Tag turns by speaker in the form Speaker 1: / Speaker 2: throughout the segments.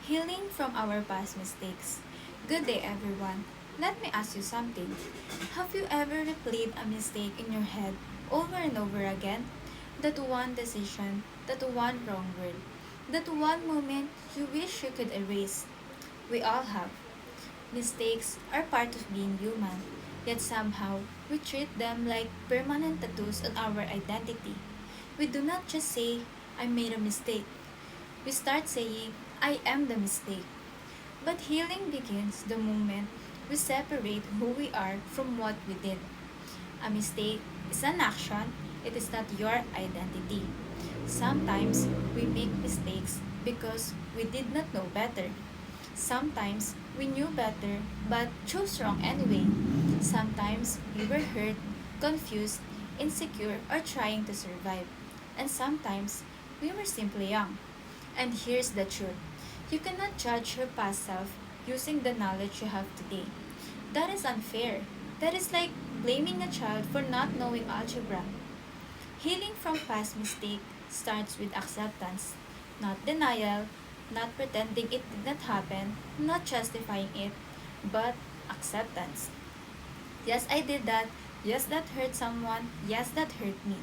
Speaker 1: Healing from our past mistakes. Good day, everyone. Let me ask you something. Have you ever replayed a mistake in your head over and over again? That one decision, that one wrong word, that one moment you wish you could erase. We all have. Mistakes are part of being human, yet somehow we treat them like permanent tattoos on our identity. We do not just say, I made a mistake. We start saying, I am the mistake. But healing begins the moment we separate who we are from what we did. A mistake is an action, it is not your identity. Sometimes we make mistakes because we did not know better. Sometimes we knew better but chose wrong anyway. Sometimes we were hurt, confused, insecure, or trying to survive. And sometimes we were simply young. And here's the truth, you cannot judge your past self using the knowledge you have today. That is unfair. That is like blaming a child for not knowing algebra. Healing from past mistake starts with acceptance, not denial, not pretending it did not happen, not justifying it, but acceptance. Yes, I did that. Yes, that hurt someone. Yes, that hurt me.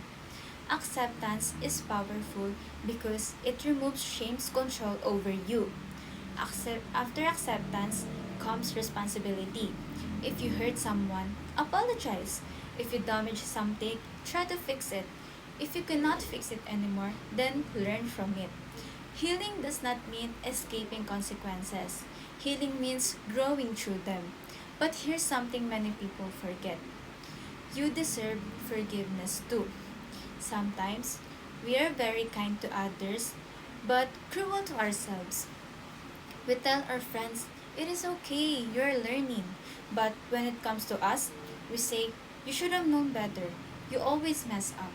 Speaker 1: Acceptance is powerful because it removes shame's control over you. After acceptance comes responsibility. If you hurt someone, apologize. If you damage something, try to fix it. If you cannot fix it anymore, then learn from it. Healing does not mean escaping consequences. Healing means growing through them. But here's something many people forget. You deserve forgiveness too. Sometimes, we are very kind to others, but cruel to ourselves. We tell our friends, it is okay, you're learning. But when it comes to us, we say, you should have known better. You always mess up.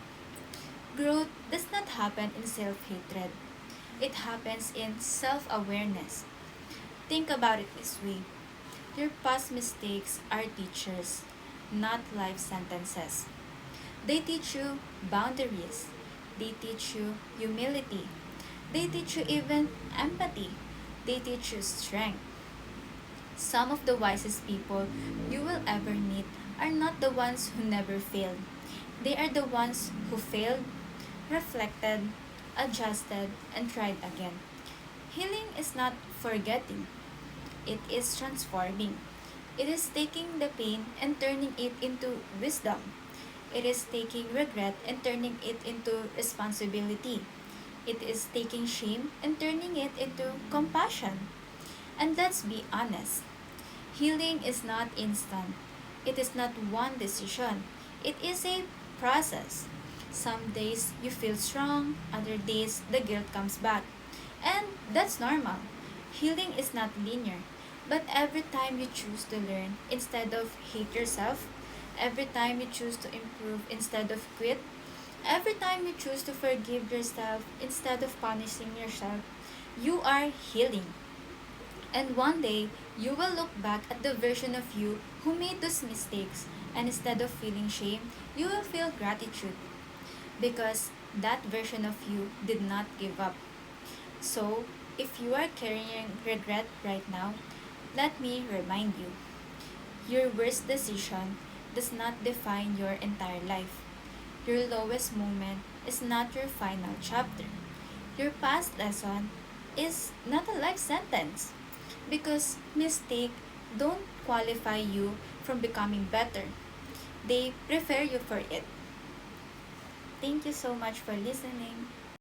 Speaker 1: Growth does not happen in self-hatred. It happens in self-awareness. Think about it this way. Your past mistakes are teachers, not life sentences. They teach you boundaries. They teach you humility. They teach you even empathy. They teach you strength. Some of the wisest people you will ever meet are not the ones who never failed. They are the ones who failed, reflected, adjusted, and tried again. Healing is not forgetting, it is transforming. It is taking the pain and turning it into wisdom. It is taking regret and turning it into responsibility. It is taking shame and turning it into compassion. And let's be honest, healing is not instant. It is not one decision. It is a process. Some days you feel strong, other days the guilt comes back. And that's normal. Healing is not linear. But every time you choose to learn instead of hate yourself, every time you choose to improve instead of quit, every time you choose to forgive yourself instead of punishing yourself, you are healing. And one day, you will look back at the version of you who made those mistakes, and instead of feeling shame, you will feel gratitude because that version of you did not give up. So, if you are carrying regret right now, let me remind you, your worst decision does not define your entire life. Your lowest moment is not your final chapter. Your past lesson is not a life sentence because mistakes don't qualify you from becoming better. They prepare you for it. Thank you so much for listening.